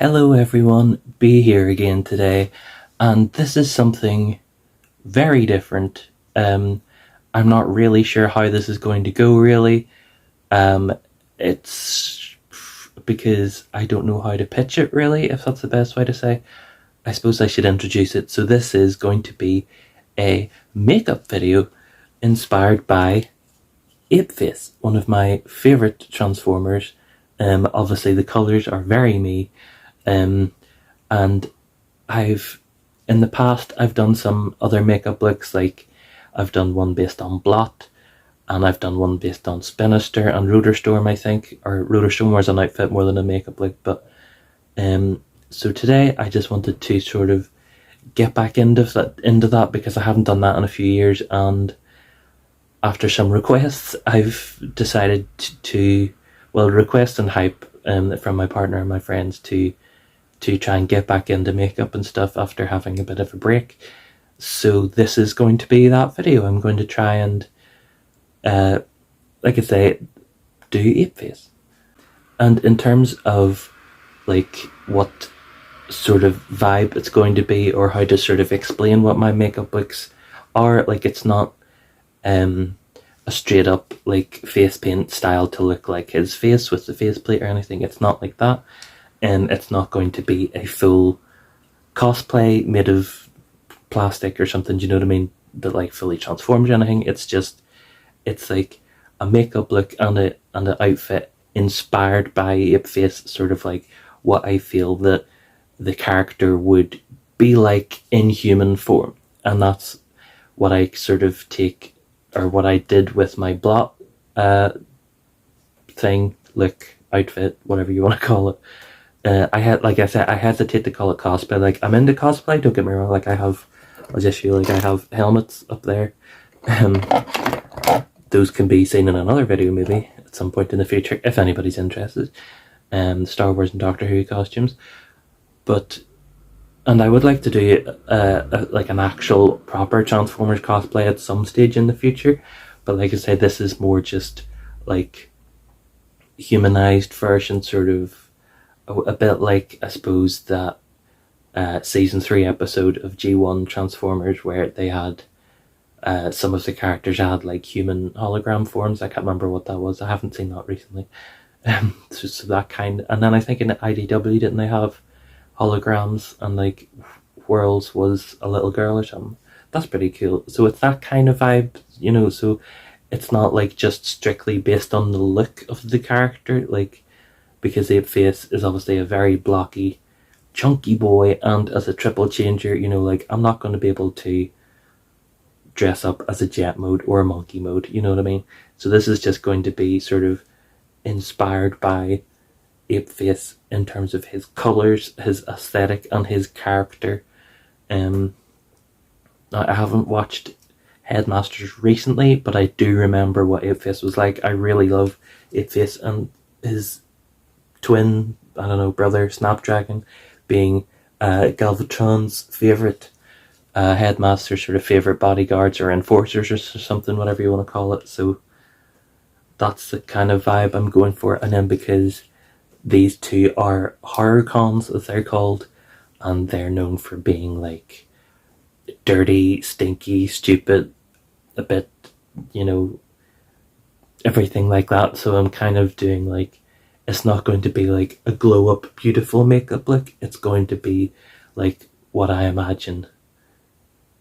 Hello everyone, B here again today, and this is something very different. I'm not really sure how this is going to go really. It's because I don't know how to pitch it really, if that's the best way to say. I suppose I should introduce it. So this is going to be a makeup video inspired by Apeface, one of my favourite Transformers. Obviously the colours are very me. And in the past I've done some other makeup looks, like I've done one based on Blot, and I've done one based on Spinister and Rotorstorm, I think, or Rotorstorm was an outfit more than a makeup look. But so today I just wanted to sort of get back into that because I haven't done that in a few years, and after some requests I've decided to request and hype from my partner and my friends to try and get back into makeup and stuff after having a bit of a break. So this is going to be that video. I'm going to try and, like I say, do Apeface. And in terms of like what sort of vibe it's going to be, or how to sort of explain what my makeup looks are, like it's not a straight up like face paint style to look like his face with the faceplate or anything. It's not like that. And it's not going to be a full cosplay made of plastic or something, do you know what I mean, that like fully transforms or anything. It's like a makeup look and an outfit inspired by Apeface, sort of like what I feel that the character would be like in human form. And that's what I sort of take, or what I did with my Blot thing, look, outfit, whatever you want to call it. I hesitate to call it cosplay. Like, I'm into cosplay, don't get me wrong. Like, I have helmets up there. Those can be seen in another video maybe at some point in the future if anybody's interested. Star Wars and Doctor Who costumes, and I would like to do like an actual proper Transformers cosplay at some stage in the future. But like I said, this is more just like humanized version, sort of. A bit like, I suppose, that season 3 episode of G1 Transformers where they had some of the characters had like human hologram forms. I can't remember what that was. I haven't seen that recently. So that kind, and then I think in IDW didn't they have holograms, and like Worlds was a little girl or something. That's pretty cool. So it's that kind of vibe, you know. So it's not like just strictly based on the look of the character, like, because Apeface is obviously a very blocky, chunky boy, and as a triple changer, you know, like, I'm not going to be able to dress up as a jet mode or a monkey mode, you know what I mean? So this is just going to be sort of inspired by Apeface in terms of his colours, his aesthetic, and his character. Now, I haven't watched Headmasters recently, but I do remember what Apeface was like. I really love Apeface and his twin, I don't know, brother Snapdragon being Galvatron's favourite headmaster, sort of favourite bodyguards or enforcers or something, whatever you want to call it. So that's the kind of vibe I'm going for. And then because these two are horror cons, as they're called, and they're known for being like dirty, stinky, stupid, a bit, you know, everything like that. So I'm kind of doing like, it's not going to be like a glow up beautiful makeup look. It's going to be like what I imagine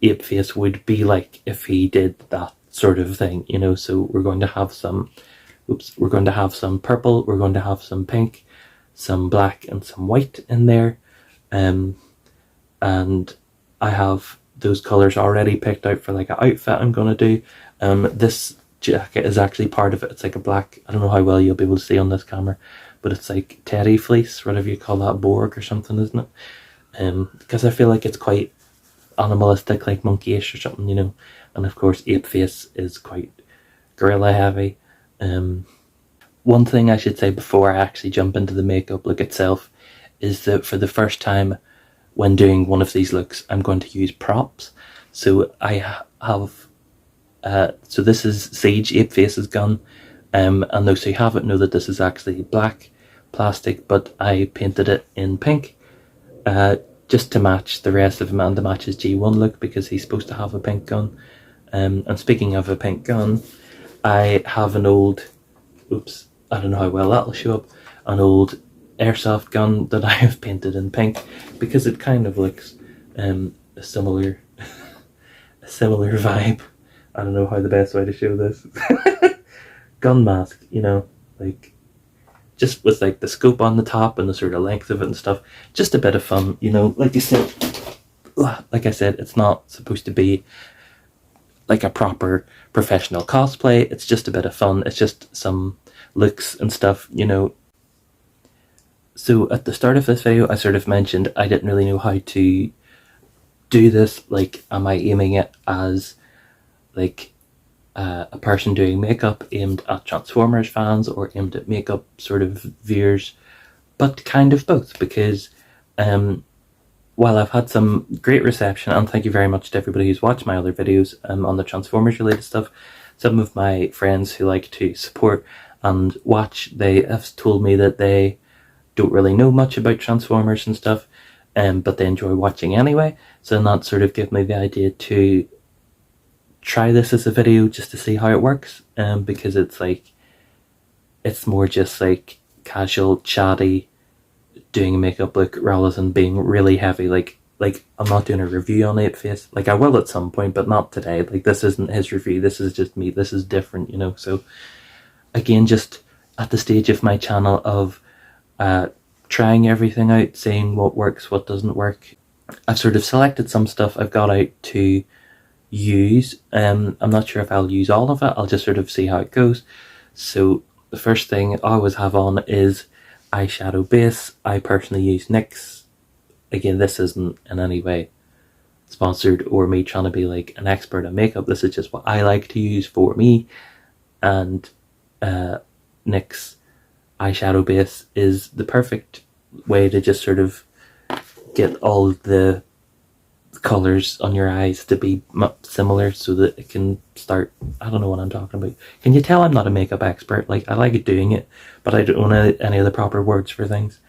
Apeface would be like if he did that sort of thing, you know. So we're going to have some purple, we're going to have some pink, some black, and some white in there. And I have those colours already picked out for like an outfit I'm going to do. This jacket is actually part of it. It's like a black, I don't know how well you'll be able to see on this camera, but it's like teddy fleece, whatever you call that, Borg or something, isn't it? Because I feel like it's quite animalistic, like monkeyish or something, you know. And of course Apeface is quite gorilla heavy. One thing I should say before I actually jump into the makeup look itself is that for the first time when doing one of these looks, I'm going to use props. So I have so this is Siege Apeface's gun, and those who haven't know that this is actually black plastic, but I painted it in pink, just to match the rest of him and to match his G1 look, because he's supposed to have a pink gun. And speaking of a pink gun, I have an old, oops, I don't know how well that'll show up, an old airsoft gun that I have painted in pink, because it kind of looks a similar vibe. I don't know how the best way to show this. Gun mask, you know, like, just with like the scope on the top and the sort of length of it and stuff. Just a bit of fun, you know. Like I said, it's not supposed to be like a proper professional cosplay. It's just a bit of fun. It's just some looks and stuff, you know. So at the start of this video, I sort of mentioned I didn't really know how to do this. Like, am I aiming it as like a person doing makeup aimed at Transformers fans, or aimed at makeup sort of viewers? But kind of both, because while I've had some great reception, and thank you very much to everybody who's watched my other videos on the Transformers related stuff, some of my friends who like to support and watch, they have told me that they don't really know much about Transformers and stuff, but they enjoy watching anyway. So then that sort of gave me the idea to try this as a video just to see how it works, because it's like, it's more just like casual, chatty, doing a makeup look rather than being really heavy. Like I'm not doing a review on Apeface. Like, I will at some point, but not today. Like, this isn't his review, this is just me, this is different, you know. So again, just at the stage of my channel of trying everything out, seeing what works, what doesn't work. I've sort of selected some stuff I've got out to use. I'm not sure if I'll use all of it, I'll just sort of see how it goes. So the first thing I always have on is eyeshadow base. I personally use NYX. Again, this isn't in any way sponsored or me trying to be like an expert at makeup. This is just what I like to use for me. And NYX eyeshadow base is the perfect way to just sort of get all the colors on your eyes to be similar, so that it can start, I don't know what I'm talking about. Can you tell I'm not a makeup expert? Like, I like doing it, but I don't know any of the proper words for things.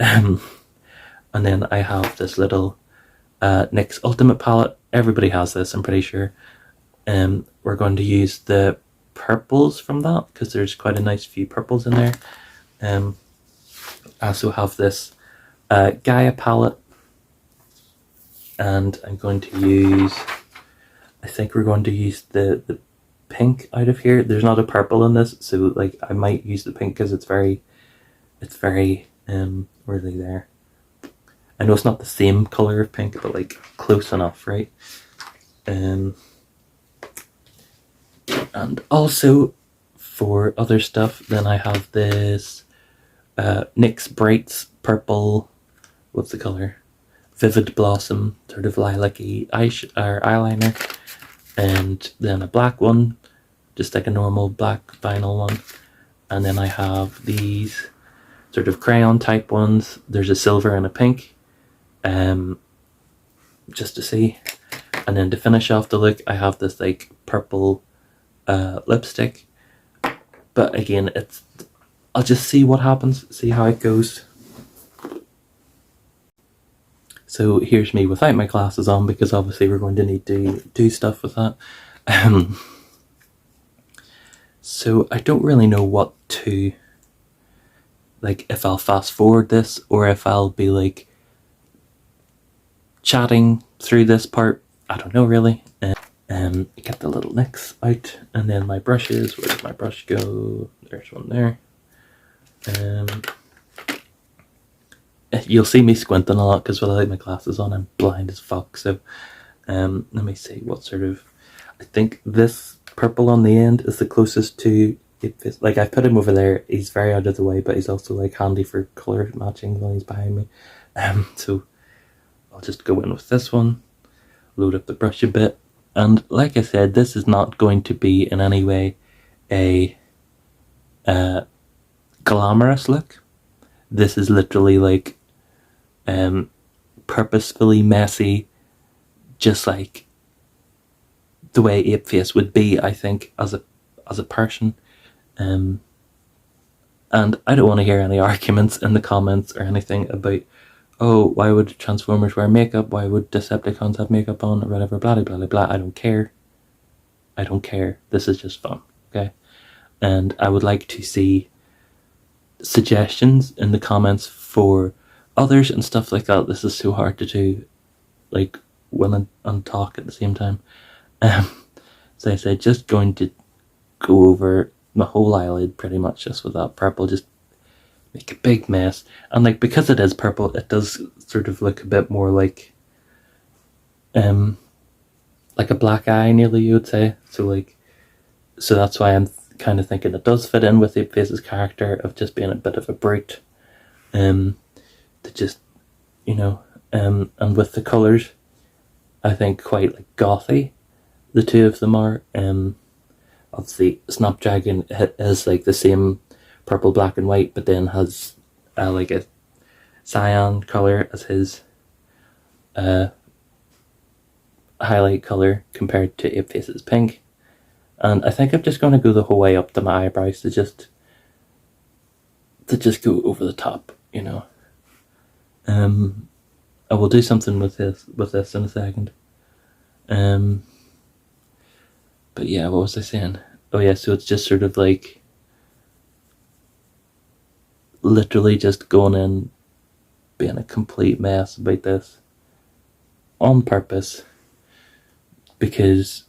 And then I have this little NYX Ultimate palette. Everybody has this, I'm pretty sure. We're going to use the purples from that, because there's quite a nice few purples in there. I also have this Gaia palette, and I'm going to use, I think we're going to use the pink out of here. There's not a purple in this, so like I might use the pink because it's very really there. I know it's not the same color of pink, but like close enough, right? And also for other stuff, then I have this NYX Brights purple, what's the color? Vivid Blossom, sort of lilac-y eyeliner, and then a black one, just like a normal black vinyl one. And then I have these sort of crayon type ones. There's a silver and a pink, just to see. And then to finish off the look, I have this like purple lipstick. But again, I'll just see what happens, see how it goes. So here's me without my glasses on, because obviously we're going to need to do stuff with that. So I don't really know what to, like, if I'll fast forward this or if I'll be like chatting through this part. I don't know really. Get the little NYX out, and then my brushes. Where did my brush go? There's one there. You'll see me squinting a lot because without my glasses on, I'm blind as fuck. So let me see what sort of, I think this purple on the end is the closest to Apeface. Like, I've put him over there. He's very out of the way, but he's also like handy for color matching when he's behind me. So I'll just go in with this one, load up the brush a bit. And like I said, this is not going to be in any way a glamorous look. This is literally like purposefully messy, just like the way Apeface would be, I think, as a person. And I don't want to hear any arguments in the comments or anything about, oh, why would Transformers wear makeup? Why would Decepticons have makeup on? Or whatever, blah, blah, blah, blah. I don't care. I don't care. This is just fun, okay? And I would like to see suggestions in the comments for others and stuff like that. This is so hard to do, like, when and talk at the same time. So I said, just going to go over my whole eyelid pretty much just with that purple, just make a big mess. And like, because it is purple, it does sort of look a bit more like a black eye nearly, you would say. So that's why I'm kind of thinking it does fit in with Apeface's character of just being a bit of a brute. To just, and with the colours, I think quite like gothy the two of them are. Obviously Snapdragon is like the same purple, black and white, but then has like a cyan colour as his highlight colour compared to Apeface's pink. And I think I'm just going to go the whole way up to my eyebrows to just go over the top, I will do something with this in a second. But yeah, what was I saying? Oh yeah, so it's just sort of like literally just going in, being a complete mess about this on purpose, because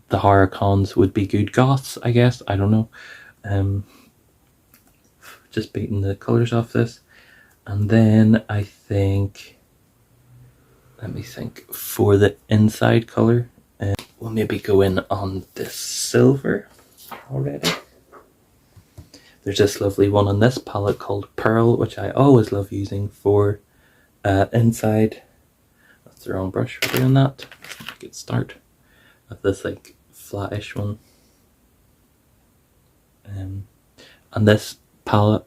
the horror cons would be good goths, I guess. I don't know. Just beating the colours off this. And then I think, let me think, for the inside colour, we'll maybe go in on this silver already. There's this lovely one on this palette called Pearl, which I always love using for inside. That's the wrong brush for doing that. Good start. Of this like flattish one. And this palette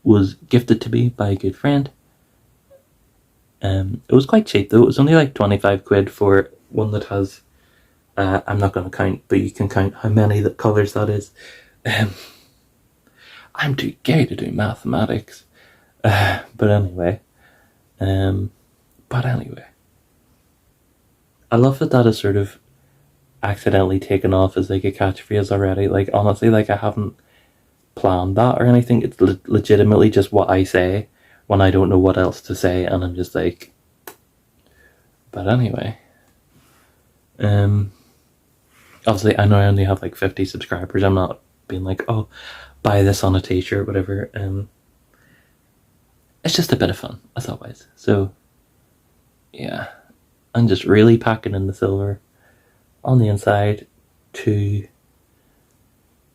was gifted to me by a good friend. It was quite cheap though. It was only like 25 quid for one that has, I'm not going to count, but you can count how many the colours that is. I'm too gay to do mathematics. But anyway. I love that is sort of accidentally taken off as like a catchphrase already. Like honestly, like I haven't planned that or anything. It's legitimately just what I say when I don't know what else to say, and I'm just like, but anyway. Obviously I know I only have like 50 subscribers. I'm not being like, oh, buy this on a t-shirt, whatever. It's just a bit of fun as always. So yeah, I'm just really packing in the silver on the inside to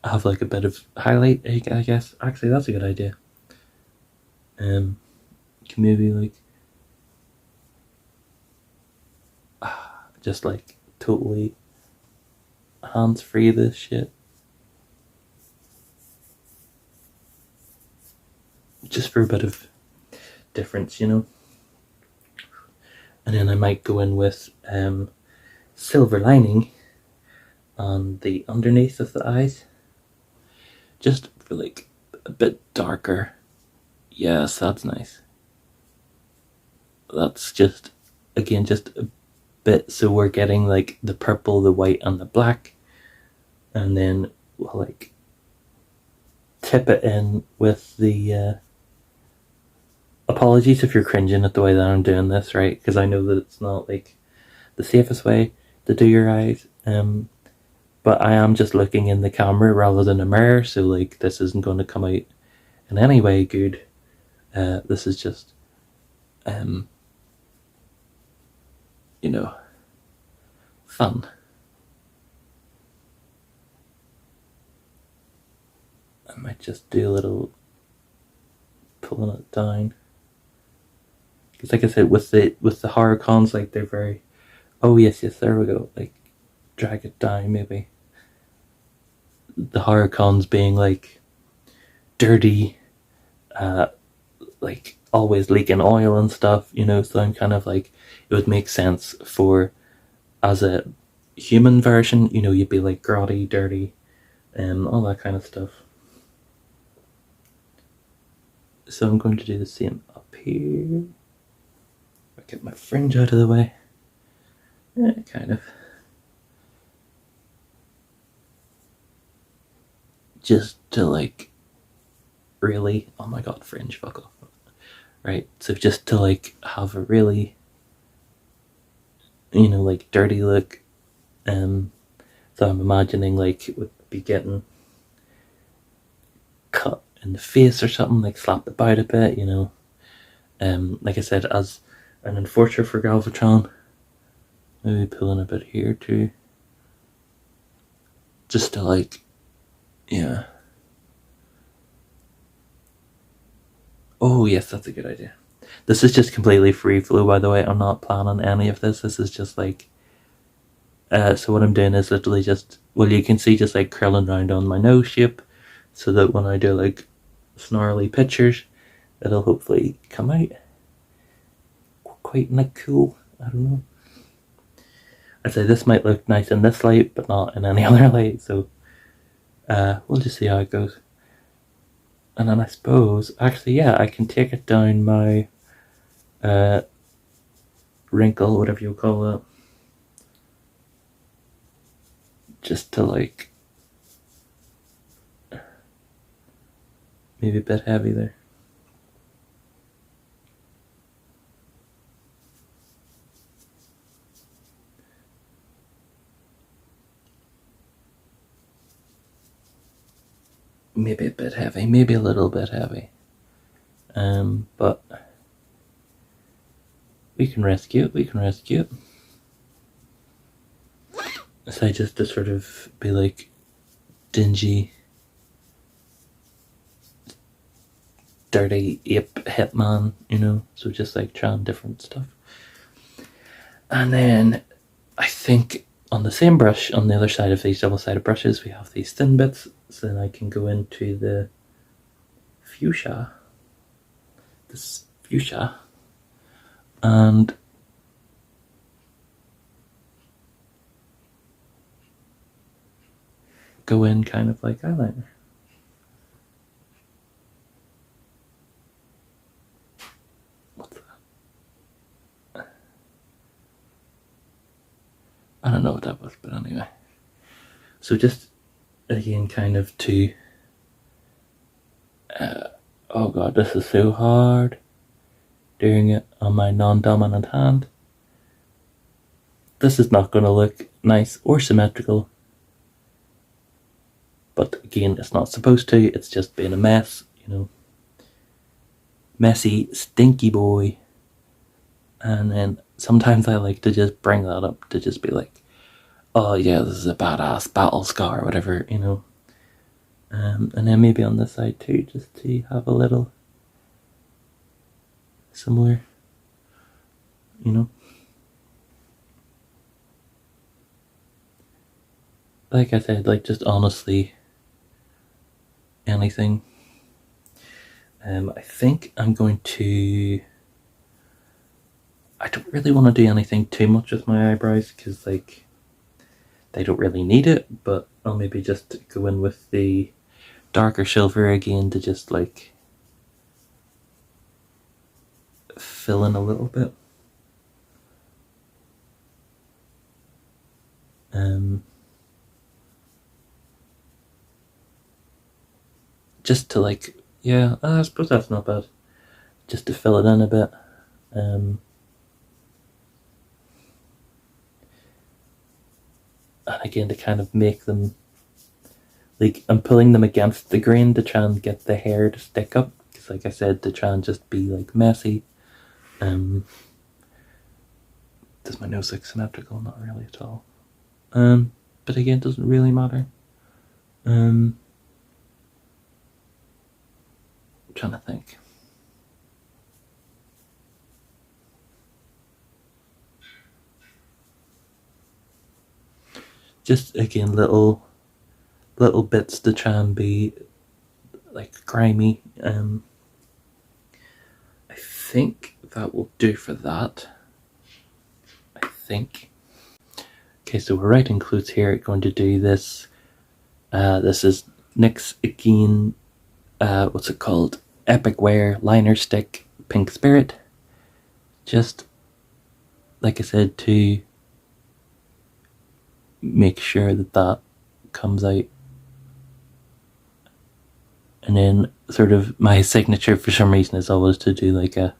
have like a bit of highlight, I guess. Actually, that's a good idea. Can maybe like just like totally hands free this shit, just for a bit of difference, and then I might go in with silver lining on the underneath of the eyes, just for like a bit darker. Yes, that's nice. That's just, again, just a bit, so we're getting like the purple, the white and the black, and then we'll like tip it in with the apologies if you're cringing at the way that I'm doing this, right? Because I know that it's not like the safest way to do your eyes, but I am just looking in the camera rather than a mirror, so like this isn't going to come out in any way good. This is just fun. I might just do a little pulling it down, because like I said, with the horror cons, like they're very, oh yes, there we go, like drag it down maybe. The horror cons being like dirty, like always leaking oil and stuff, so I'm kind of like, it would make sense for, as a human version, you'd be like grotty, dirty, and all that kind of stuff. So I'm going to do the same up here. I'll get my fringe out of the way. Kind of. Just to like really, oh my god, fringe, fuck off. Right, so just to like have a really, like dirty look. So I'm imagining like it would be getting cut in the face or something, like slapped about a bit, like I said, as an enforcer for Galvatron, maybe pulling a bit here too, just to like, yeah. Oh yes, that's a good idea. This is just completely free flow, by the way. I'm not planning any of this. This is just like, so what I'm doing is literally just, well, you can see just like curling around on my nose shape, so that when I do like snarly pictures, it'll hopefully come out quite like cool. I don't know. I'd say this might look nice in this light, but not in any other light, so we'll just see how it goes. And then I suppose, actually, yeah, I can take it down my wrinkle, whatever you call it, just to like, maybe a bit heavy there. Maybe a bit heavy, maybe a little bit heavy. But we can rescue it, So I just to sort of be like dingy, dirty ape hitman, so just like trying different stuff. And then I think on the same brush, on the other side of these double-sided brushes, we have these thin bits, so then I can go into the fuchsia, and go in kind of like eyeliner. What's that? I don't know what that was, but anyway. So just, again, kind of to, oh god, this is so hard, doing it on my non-dominant hand. This is not going to look nice or symmetrical, but again, it's not supposed to, it's just being a mess, messy, stinky boy. And then sometimes I like to just bring that up to just be like, oh yeah, this is a badass battle scar or whatever, and then maybe on this side too, just to have a little similar, like I said, like just honestly anything. I think I'm going to, I don't really want to do anything too much with my eyebrows because like they don't really need it, but I'll maybe just go in with the darker silver again to just like fill in a little bit. Just to like, yeah, I suppose that's not bad. Just to fill it in a bit. And again, to kind of make them, like, I'm pulling them against the grain to try and get the hair to stick up, because like I said, to try and just be like messy. Does my nose look symmetrical? Not really at all. But again, it doesn't really matter. I'm trying to think. Just again, little bits to try and be like grimy. I think that will do for that. I think. Okay, so we're writing clues here. Going to do this. This is NYX again. What's it called? Epic Wear Liner Stick Pink Spirit. Just, like I said, to make sure that that comes out. And then sort of my signature for some reason is always to do like an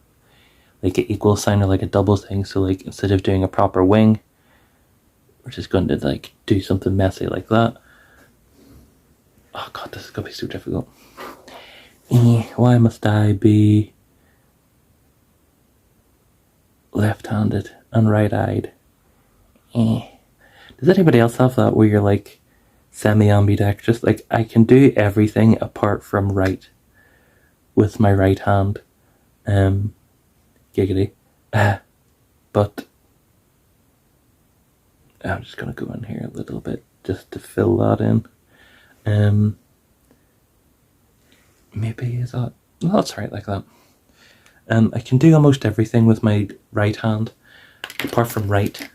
equal sign or like a double thing. So like instead of doing a proper wing, we're just going to like do something messy like that. Oh god, this is going to be so difficult. Why must I be left-handed and right-eyed? Does anybody else have that where you're like semi-ambidextrous? Like I can do everything apart from right with my right hand. Giggity. But I'm just going to go in here a little bit just to fill that in. Maybe is that... No, that's right, like that. I can do almost everything with my right hand, apart from right.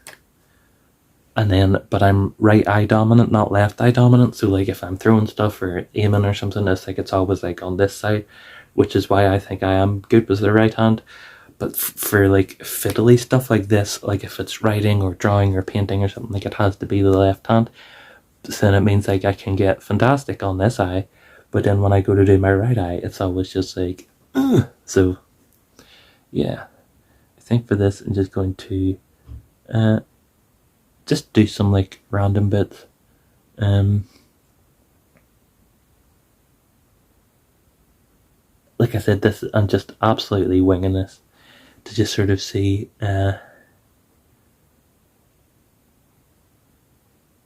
And then, but I'm right eye dominant, not left eye dominant. So like if I'm throwing stuff or aiming or something, it's like it's always like on this side, which is why I think I am good with the right hand. But for like fiddly stuff like this, like if it's writing or drawing or painting or something, like it has to be the left hand. So then it means like I can get fantastic on this eye, but then when I go to do my right eye, it's always just like, ugh. So yeah, I think for this I'm just going to just do some like random bits. Like I said, this I'm just absolutely winging this to just sort of see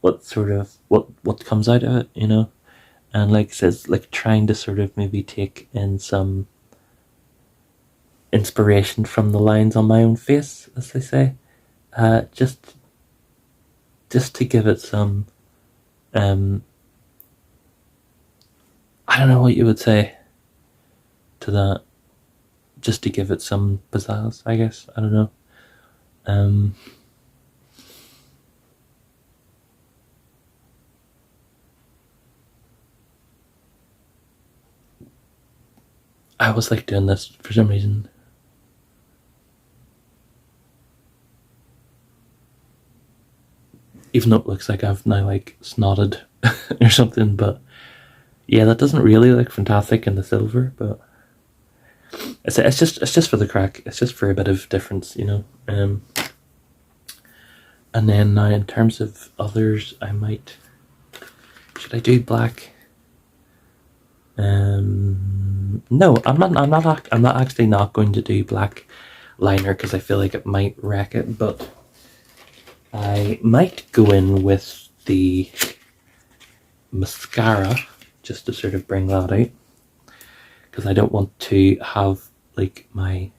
what comes out of it, you know. And like I says, like trying to sort of maybe take in some inspiration from the lines on my own face, as they say. Just to give it some I don't know what you would say to that. Just to give it some pizzazz, I guess. I don't know. I always like doing this for some reason. Even though it looks like I've now like snotted or something, but yeah, that doesn't really look fantastic in the silver, but it's just for the crack. It's just for a bit of difference, you know. And then now in terms of others, I might... Should I do black? No, I'm not actually not going to do black liner because I feel like it might wreck it, but I might go in with the mascara just to sort of bring that out, because I don't want to have like my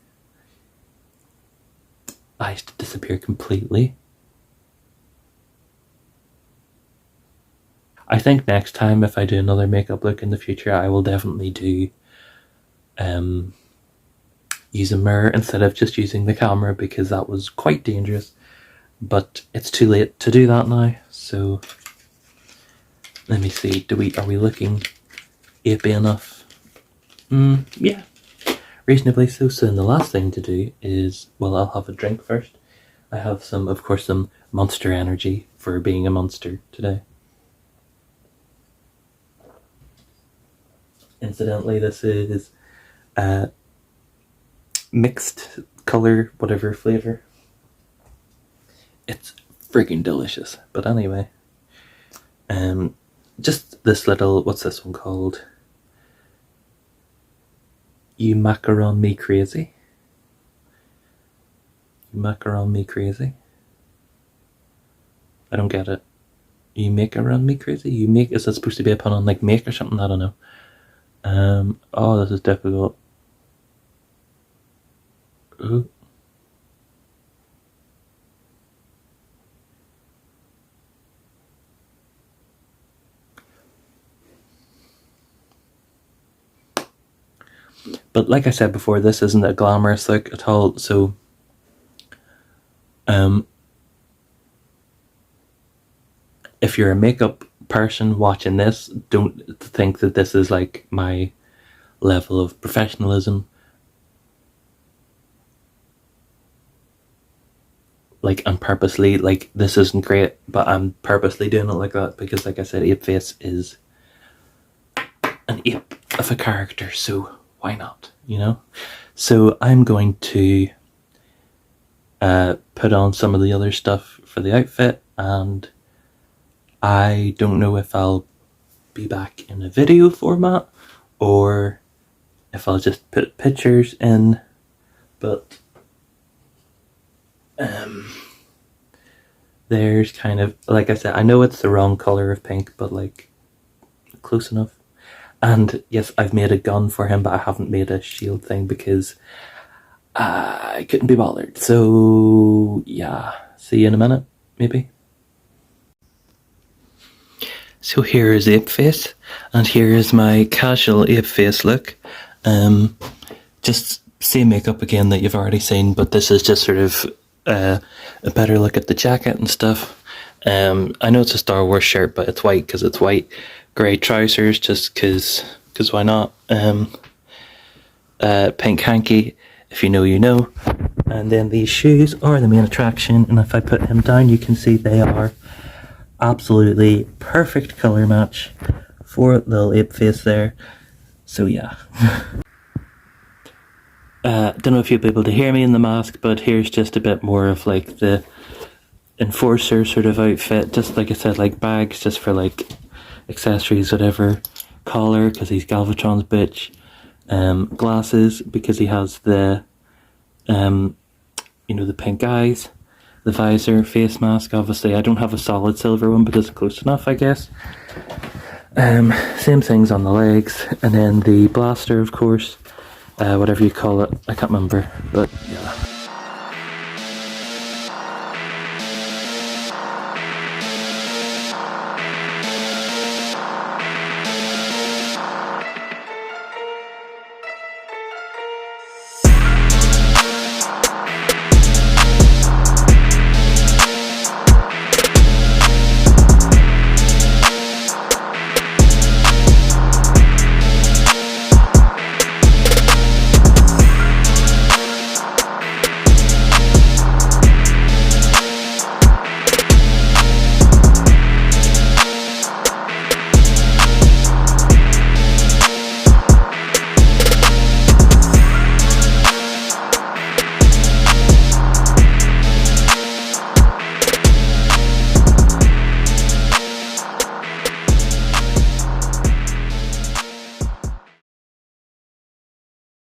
eyes to disappear completely. I think next time if I do another makeup look in the future, I will definitely do use a mirror instead of just using the camera, because that was quite dangerous. But it's too late to do that now, so let me see, are we looking apey enough? Yeah, reasonably so. So then the last thing to do is, well, I'll have a drink first. I have some, of course, some Monster Energy for being a monster today. Incidentally, this is mixed color, whatever flavor. It's freaking delicious. But anyway, just this little, what's this one called? You Macaron Me Crazy. You Macaron Me Crazy. I don't get it. You make around me crazy? You make, is that supposed to be a pun on like make or something? I don't know. Oh, this is difficult. Ooh. But like I said before, this isn't a glamorous look at all, so if you're a makeup person watching this, don't think that this is like my level of professionalism. Like, I'm purposely, like, this isn't great, but I'm purposely doing it like that because, like I said, Apeface is an ape of a character, so why not, you know? So I'm going to put on some of the other stuff for the outfit, and I don't know if I'll be back in a video format or if I'll just put pictures in, but there's kind of, like I said, I know it's the wrong color of pink, but like close enough. And yes, I've made a gun for him, but I haven't made a shield thing because I couldn't be bothered. So yeah, see you in a minute, maybe. So here is Apeface, and here is my casual Apeface look. Just same makeup again that you've already seen, but this is just sort of a better look at the jacket and stuff. I know it's a Star Wars shirt, but it's white because it's white. Grey trousers, just because why not? Pink hanky, if you know, you know. And then these shoes are the main attraction, and if I put him down, you can see they are absolutely perfect colour match for little Apeface there. So yeah. Don't know if you'll be able to hear me in the mask, but here's just a bit more of like the enforcer sort of outfit. Just like I said, like bags just for like accessories, whatever. Collar because he's Galvatron's bitch. Glasses because he has the you know, the pink eyes. The visor, face mask, obviously I don't have a solid silver one, but it's close enough, I guess. Same things on the legs, and then the blaster, of course, whatever you call it, I can't remember, but yeah.